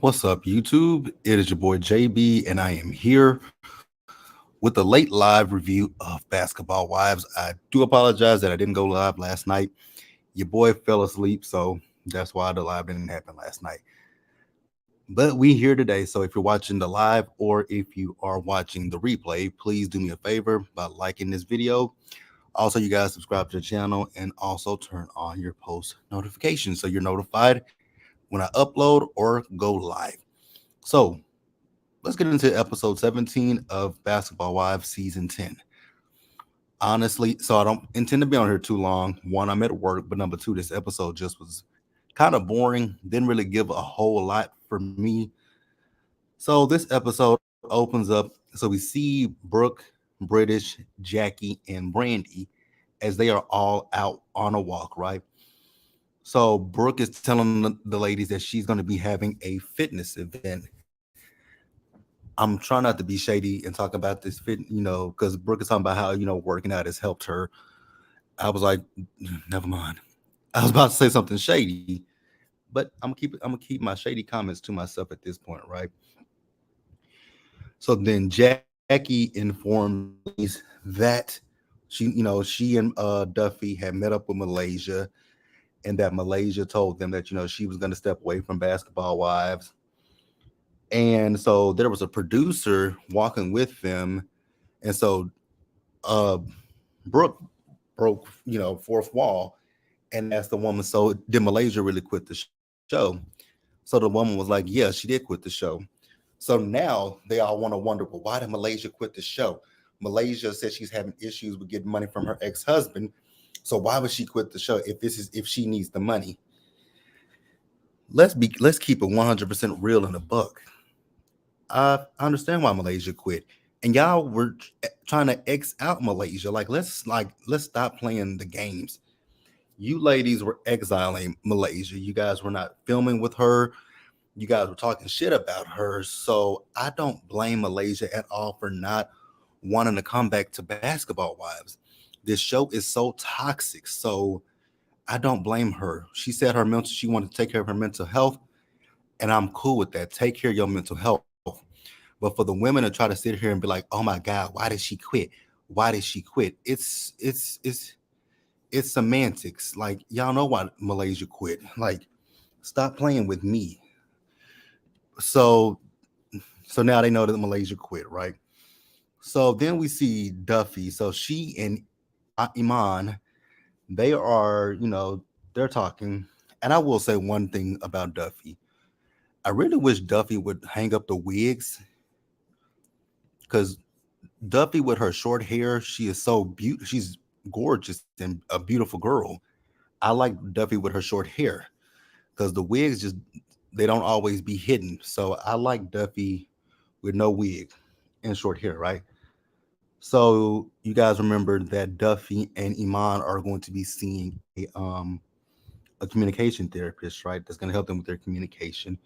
What's up, YouTube? It is your boy JB, and I am here with a late live review of Basketball Wives. I do apologize that I didn't go live last night. Your boy fell asleep, so that's why the live didn't happen last night. But we here today, so if you're watching the live or if you are watching the replay, please do me a favor by liking this video. Also, you guys subscribe to the channel and also turn on your post notifications so you're notified when I upload or go live. So let's get into episode 17 of Basketball Wives season 10. Honestly, so I don't intend to be on here too long. One, I'm at work, but number two, this episode just was kind of boring. Didn't really give a whole lot for me. So this episode opens up. So we see Brooke, British, Jackie, and Brandy as they are all out on a walk, right? So Brooke is telling the ladies that she's going to be having a fitness event. I'm trying not to be shady and talk about this fit, because Brooke is talking about how, working out has helped her. I was like, never mind. I was about to say something shady, but I'm gonna keep my shady comments to myself at this point, right? So then Jackie informs the ladies that she and Duffy had met up with Malaysia, and that Malaysia told them that she was going to step away from Basketball Wives. And so there was a producer walking with them. And so uh Brooke broke, fourth wall and asked the woman, so did Malaysia really quit the show? So the woman was like, yeah, she did quit the show. So now they all want to wonder, well, why did Malaysia quit the show? Malaysia said she's having issues with getting money from her ex-husband. So why would she quit the show if she needs the money? Let's keep it 100% real in the book. I understand why Malaysia quit. And y'all were trying to X out Malaysia. Let's stop playing the games. You ladies were exiling Malaysia. You guys were not filming with her. You guys were talking shit about her. So I don't blame Malaysia at all for not wanting to come back to Basketball Wives. This show is so toxic. So I don't blame her. She wanted to take care of her mental health, and I'm cool with that. Take care of your mental health. But for the women to try to sit here and be like, "Oh my God, why did she quit? Why did she quit?" It's semantics. Like, y'all know why Malaysia quit. Like, stop playing with me. So so now they know that Malaysia quit, right? So then we see Duffy. So she and Iman, they are, they're talking. And I will say one thing about Duffy. I really wish Duffy would hang up the wigs, because Duffy with her short hair, she is so beautiful. She's gorgeous and a beautiful girl. I like Duffy with her short hair because the wigs just they don't always be hidden. So I like Duffy with no wig and short hair, right? So you guys remember that Duffy and Iman are going to be seeing a communication therapist, right? That's going to help them with their communication.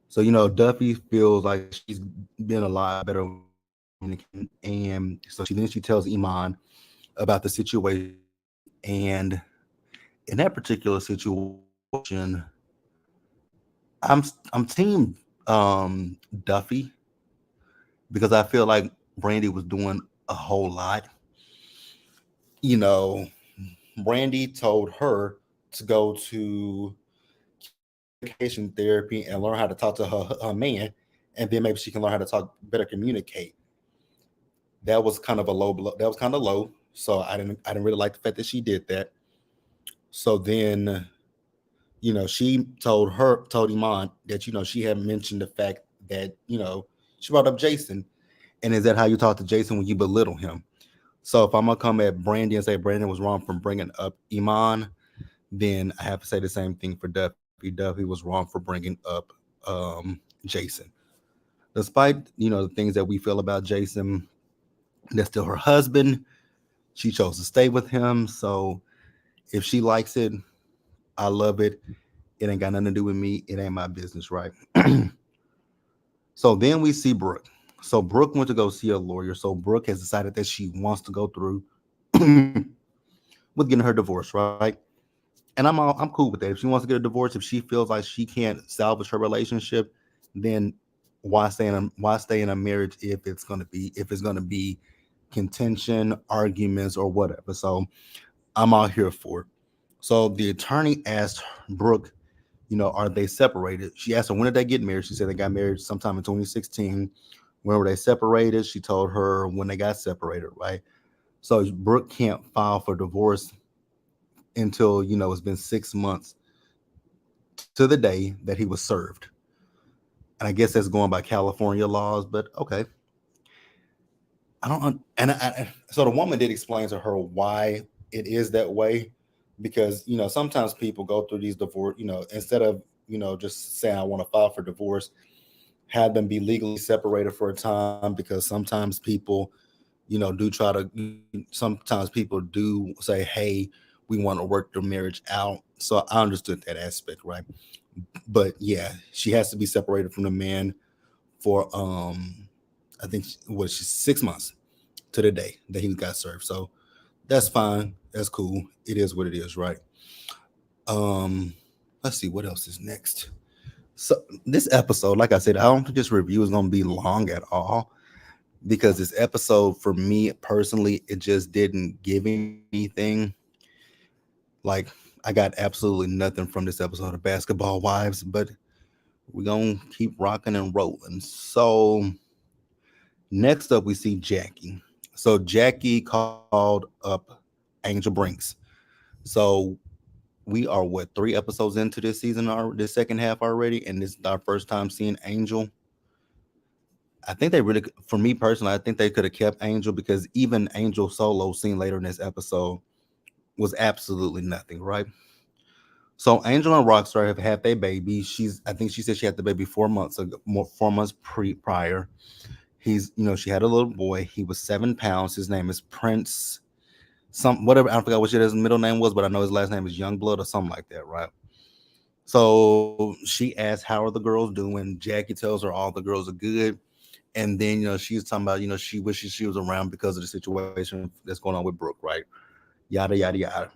So Duffy feels like she's been a lot better with communicating, and so she tells Iman about the situation, and in that particular situation, I'm team Duffy, because I feel like Brandy was doing a whole lot. You know, Brandy told her to go to communication therapy and learn how to talk to her man, and then maybe she can learn how to talk better, communicate. That was kind of a low blow. That was kind of low. So I didn't really like the fact that she did that. So then, she told Iman that she had mentioned the fact that she brought up Jason, and is that how you talk to Jason, when you belittle him? So if I'm gonna come at Brandy and say Brandon was wrong for bringing up Iman, then I have to say the same thing for Duffy. Duffy was wrong for bringing up Jason. Despite the things that we feel about Jason, that's still her husband. She chose to stay with him. So if she likes it, I love it. It ain't got nothing to do with me. It ain't my business, right? So then we see Brooke. So Brooke went to go see a lawyer. So Brooke has decided that she wants to go through with getting her divorce, right? And I'm cool with that. If she wants to get a divorce, if she feels like she can't salvage her relationship, then why stay in a marriage if it's gonna be contention, arguments, or whatever. So I'm out here for it. So the attorney asked Brooke, are they separated? She asked her when did they get married. She said they got married sometime in 2016. When were they separated? She told her when they got separated, right? So Brooke can't file for divorce until it's been 6 months to the day that he was served. And I guess that's going by California laws, but okay. I don't, so the woman did explain to her why it is that way, because sometimes people go through these divorce, instead of just saying I want to file for divorce, have them be legally separated for a time, because sometimes people do try to, sometimes people do say, hey, we want to work the marriage out. So I understood that aspect, right? But yeah, she has to be separated from the man for I think what she's 6 months to the day that he got served. So that's fine. That's cool. It is what it is, right? Um, let's see what else is next. So this episode, like I said, I don't think this review is gonna be long at all, because this episode for me personally, it just didn't give anything. Like, I got absolutely nothing from this episode of Basketball Wives, but we're gonna keep rocking and rolling. So next up we see Jackie. So Jackie called up Angel Brinks. So we are what, 3 episodes into this season, or this second half already, and this is our first time seeing Angel. I think they really, for me personally, I think they could have kept Angel, because even Angel solo seen later in this episode was absolutely nothing, right? So Angel and Rockstar have had their baby. I think she said she had the baby 4 months ago, 4 months prior. She had a little boy. He was 7 pounds. His name is Prince, whatever. I forgot what his middle name was, but I know his last name is Youngblood or something like that, right? So she asked, "How are the girls doing?" Jackie tells her all the girls are good. And then, she's talking about, she wishes she was around because of the situation that's going on with Brooke, right? Yada, yada, yada.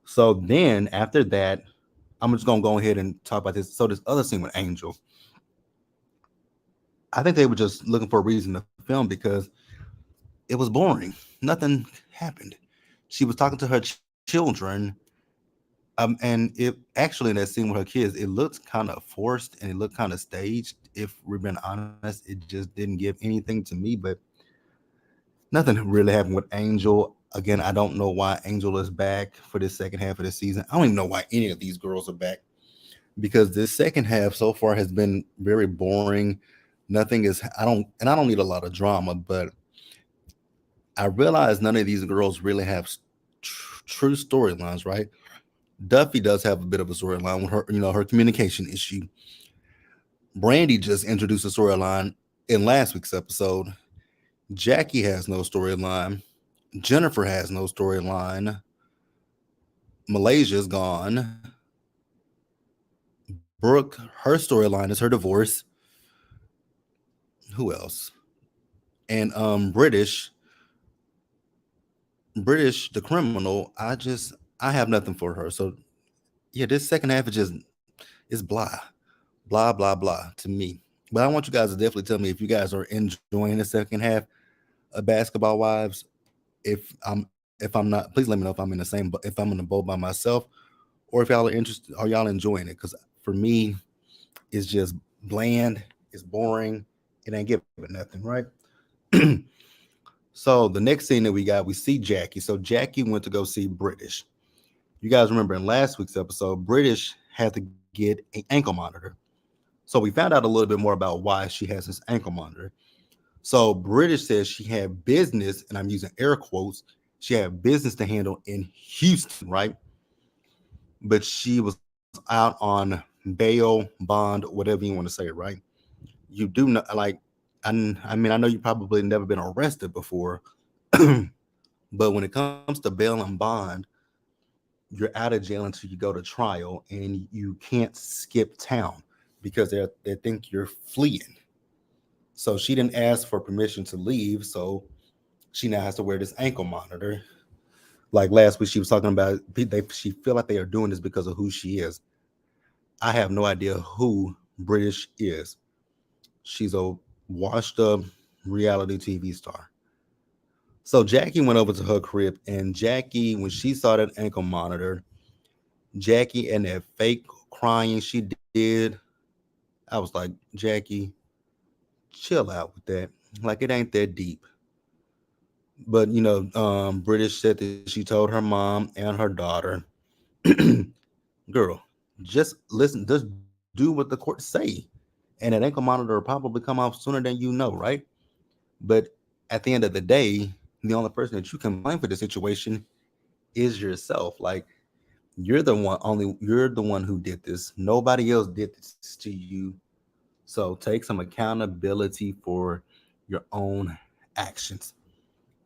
So then after that, I'm just going to go ahead and talk about this. So this other scene with Angel, I think they were just looking for a reason to film, because it was boring. Nothing happened. She was talking to her children. And it actually, in that scene with her kids, it looked kind of forced and it looked kind of staged. If we're being honest, it just didn't give anything to me. But nothing really happened with Angel. Again, I don't know why Angel is back for this second half of the season. I don't even know why any of these girls are back, because this second half so far has been very boring. Nothing is, I don't need a lot of drama, but I realize none of these girls really have true storylines, right? Duffy does have a bit of a storyline with her, her communication issue. Brandy just introduced a storyline in last week's episode. Jackie has no storyline. Jennifer has no storyline. Malaysia's gone. Brooke, her storyline is her divorce. Who else? And British, the criminal. I have nothing for her. So yeah, this second half is blah, blah, blah, blah to me. But I want you guys to definitely tell me if you guys are enjoying the second half of Basketball Wives. If I'm not, please let me know if I'm in the same, if I'm in the boat by myself, or if y'all are interested, are y'all enjoying it? Because for me, it's just bland, it's boring, it ain't giving nothing, right? So the next scene that we see Jackie. So Jackie went to go see British. You guys remember in last week's episode, British had to get an ankle monitor. So we found out a little bit more about why she has this ankle monitor. So British says she had business, and I'm using air quotes, she had business to handle in Houston, right? But she was out on bail, bond, whatever you want to say, right? You do know, like, I mean, I know you probably never been arrested before, but when it comes to bail and bond, you're out of jail until you go to trial, and you can't skip town because they think you're fleeing. So she didn't ask for permission to leave, so she now has to wear this ankle monitor, Like last week, she was talking about she feel like they are doing this because of who she is. I have no idea who British is. She's a washed up reality TV star. So Jackie went over to her crib, and Jackie, when she saw that ankle monitor, Jackie and that fake crying she did, I was like, Jackie, chill out with that. Like it ain't that deep. But British said that she told her mom and her daughter, girl, just listen, just do what the court say. And that ankle monitor will probably come off sooner than you know, right? But at the end of the day, the only person that you can blame for the situation is yourself. Like you're the one who did this. Nobody else did this to you. So take some accountability for your own actions.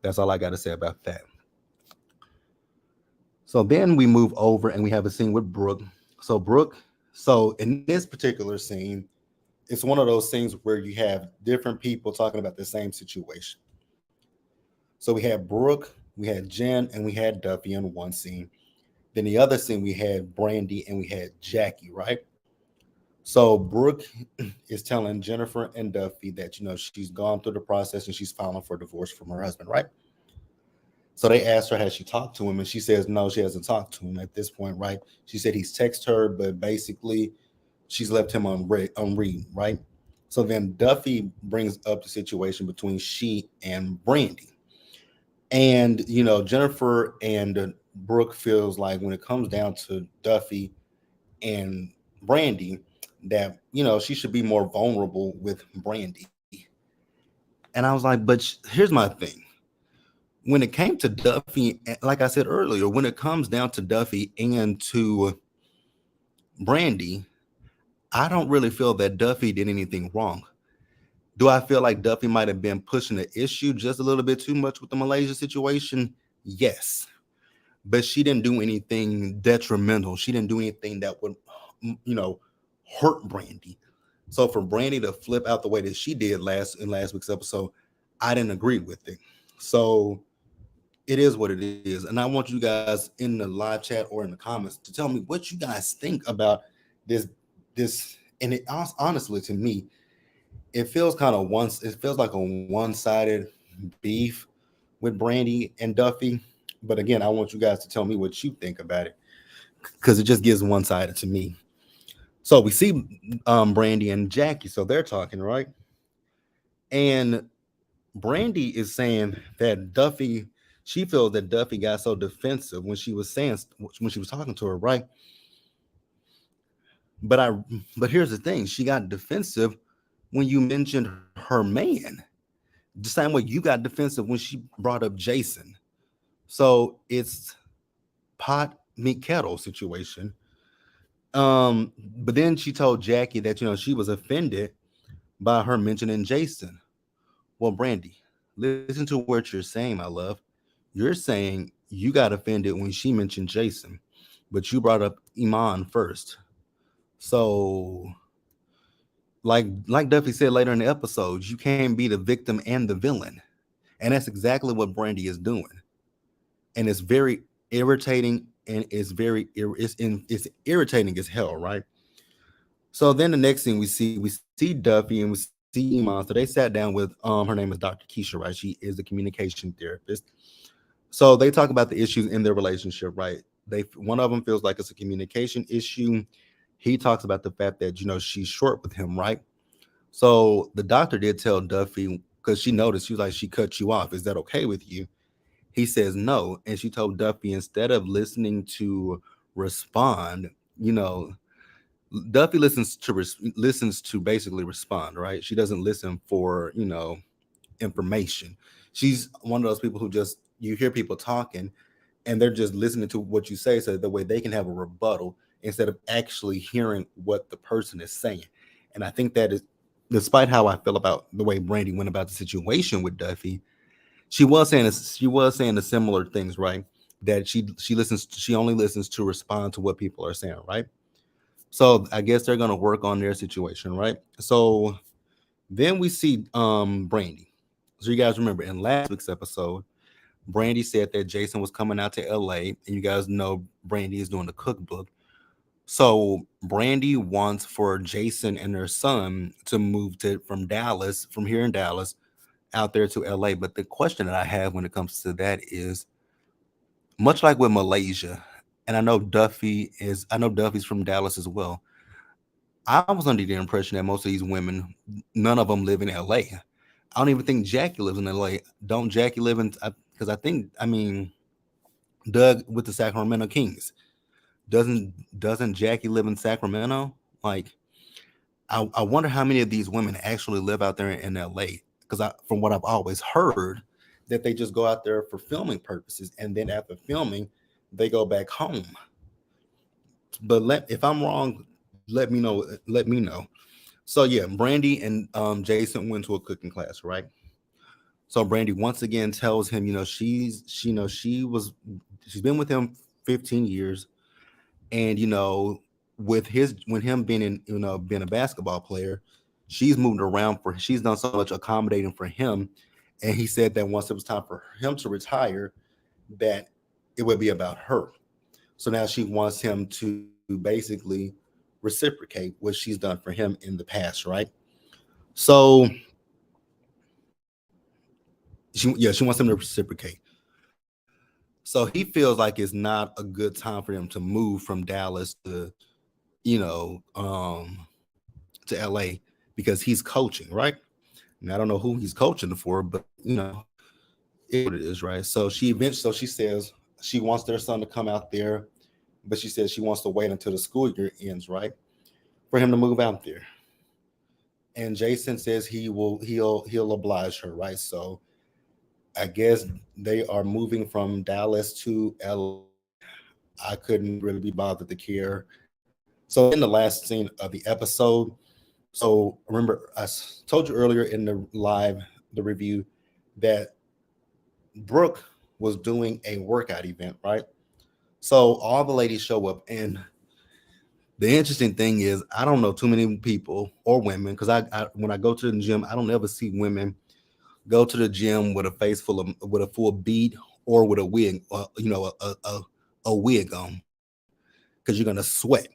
That's all I got to say about that. So then we move over and we have a scene with Brooke. So in this particular scene, it's one of those scenes where you have different people talking about the same situation. So we had Brooke, we had Jen, and we had Duffy in one scene. Then the other scene we had Brandy and we had Jackie, right? So Brooke is telling Jennifer and Duffy that she's gone through the process and she's filing for divorce from her husband, right? So they asked her, has she talked to him? And she says, no, she hasn't talked to him at this point, right? She said he's texted her, but basically she's left him unread, right? So then Duffy brings up the situation between she and Brandy. And, Jennifer and Brooke feels like when it comes down to Duffy and Brandy, that, she should be more vulnerable with Brandy. And I was like, but here's my thing. When it came to Duffy, like I said earlier, when it comes down to Duffy and to Brandy, I don't really feel that Duffy did anything wrong. Do I feel like Duffy might have been pushing the issue just a little bit too much with the Malaysia situation? Yes. But she didn't do anything detrimental. She didn't do anything that would, you know, hurt Brandy. So for Brandy to flip out the way that she did last week's episode, I didn't agree with it. So it is what it is. And I want you guys in the live chat or in the comments to tell me what you guys think about this and it honestly to me, it feels like a one-sided beef with Brandy and Duffy. But again, I want you guys to tell me what you think about it because it just gives one-sided to me. So we see Brandy and Jackie, so they're talking, right? And Brandy is saying that Duffy, she feels that Duffy got so defensive when she was talking to her, right? But I but here's the thing, she got defensive when you mentioned her man. The same way you got defensive when she brought up Jason. So it's pot meet kettle situation. But then she told Jackie that she was offended by her mentioning Jason. Well, Brandy, listen to what you're saying, my love. You're saying you got offended when she mentioned Jason, but you brought up Iman first. So, like Duffy said later in the episode, you can't be the victim and the villain, and that's exactly what Brandy is doing. And it's very irritating, and it's irritating as hell, right? So then the next thing we see Duffy and we see Iman. So they sat down with her name is Dr. Keisha, right? She is a communication therapist. So they talk about the issues in their relationship, right? One of them feels like it's a communication issue. He talks about the fact that she's short with him, right? So the doctor did tell Duffy because she noticed she was like she cut you off. Is that okay with you? He says no, and she told Duffy instead of listening to respond, you know, Duffy listens to basically respond, right? She doesn't listen for information. She's one of those people who just you hear people talking and they're just listening to what you say so that way they can have a rebuttal instead of actually hearing what the person is saying. And I think that is, despite how I feel about the way Brandy went about the situation with Duffy, she was saying the similar things, right? That she only listens to respond to what people are saying, right? So I guess they're gonna work on their situation, right? So then we see Brandy. So you guys remember in last week's episode, Brandy said that Jason was coming out to LA, and you guys know Brandy is doing the cookbook. So Brandy wants for Jason and her son to move to from Dallas, from here in Dallas, out there to LA. But the question that I have when it comes to that is much like with Malaysia, and I know Duffy's from Dallas as well. I was under the impression that most of these women, none of them live in LA. I don't even think Jackie lives in LA. Don't Jackie live in? Because I mean, Doug with the Sacramento Kings doesn't Jackie live in Sacramento? Like, I wonder how many of these women actually live out there in LA. Because from what I've always heard, that they just go out there for filming purposes, and then after filming, they go back home. But if I'm wrong, let me know. Let me know. So yeah, Brandy and Jason went to a cooking class, right? So Brandy once again tells him, she's been with him 15 years, and with his when him being being a basketball player, she's done so much accommodating for him, and he said that once it was time for him to retire, that it would be about her. So now she wants him to basically reciprocate what she's done for him in the past, right? So she wants him to reciprocate. So he feels like it's not a good time for them to move from Dallas to you know to LA because he's coaching, right? And I don't know who he's coaching for, but it what it is, right? So she says she wants their son to come out there, but she says she wants to wait until the school year ends, right? For him to move out there. And Jason says he'll oblige her, right? So I guess they are moving from Dallas to LA. I couldn't really be bothered to care. So in the last scene of the episode, so remember told you earlier in the review, that Brooke was doing a workout event, right? So all the ladies show up, and the interesting thing is I don't know too many people or women because I when I go to the gym, I don't ever see women go to the gym with a face full of with a full bead or with a wig, a wig on, because you're gonna sweat.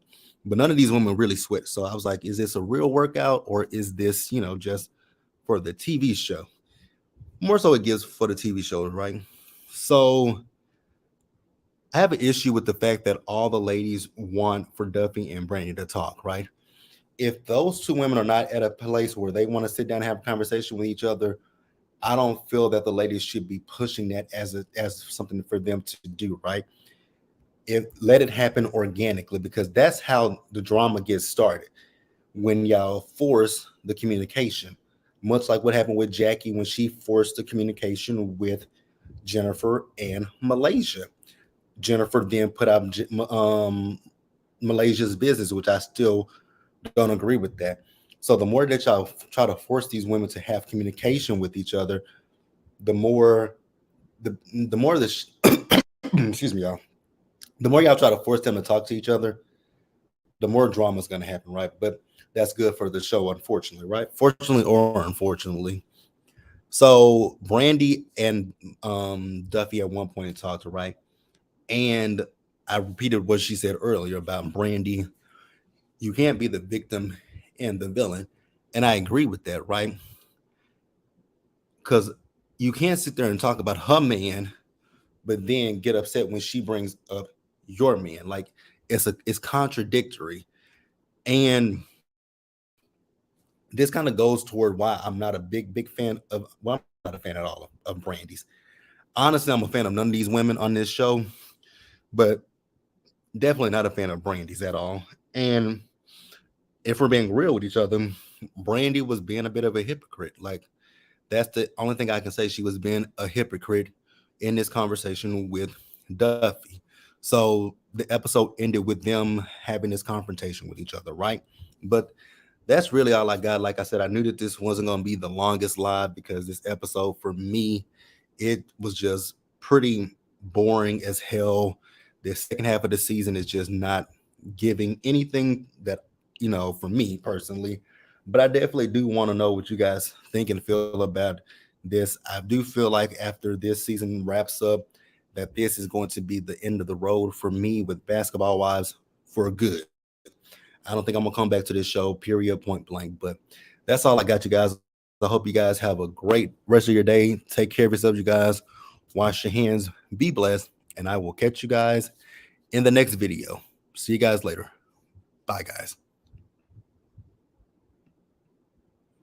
But none of these women really sweat. So I was like, is this a real workout or is this just for the TV show? More so, it gives for the TV show, right? So I have an issue with the fact that all the ladies want for Duffy and Brandy to talk, right? If those two women are not at a place where they want to sit down and have a conversation with each other, I don't feel that the ladies should be pushing that as something for them to do, right? Let it happen organically, because that's how the drama gets started, when y'all force the communication, much like what happened with Jackie when she forced the communication with Jennifer and Malaysia. Jennifer then put out Malaysia's business, which I still don't agree with that. So the more that y'all try to force these women to have communication with each other, the more the more the excuse me, y'all. The more y'all try to force them to talk to each other, the more drama is going to happen, right? But that's good for the show, unfortunately, right? Fortunately or unfortunately. So Brandy and Duffy at one point talked, right? And I repeated what she said earlier about Brandy. You can't be the victim and the villain. And I agree with that, right? Because you can't sit there and talk about her man, but then get upset when she brings up your man. Like, it's contradictory. And this kind of goes toward why I'm not a big fan of, well, I'm not a fan at all of Brandy's. Honestly, I'm a fan of none of these women on this show, but definitely not a fan of Brandy's at all. And if we're being real with each other, Brandy was being a bit of a hypocrite. Like, that's the only thing I can say. She was being a hypocrite in this conversation with Duffy. So the episode ended with them having this confrontation with each other, right? But that's really all I got. Like I said, I knew that this wasn't going to be the longest live, because this episode for me, it was just pretty boring as hell. The second half of the season is just not giving anything that, for me personally. But I definitely do want to know what you guys think and feel about this. I do feel like after this season wraps up, that this is going to be the end of the road for me with Basketball Wives for good. I don't think I'm gonna come back to this show, period, point blank. But that's all I got, you guys. I hope you guys have a great rest of your day. Take care of yourselves, you guys. Wash your hands, be blessed, and I will catch you guys in the next video. See you guys later. Bye, guys.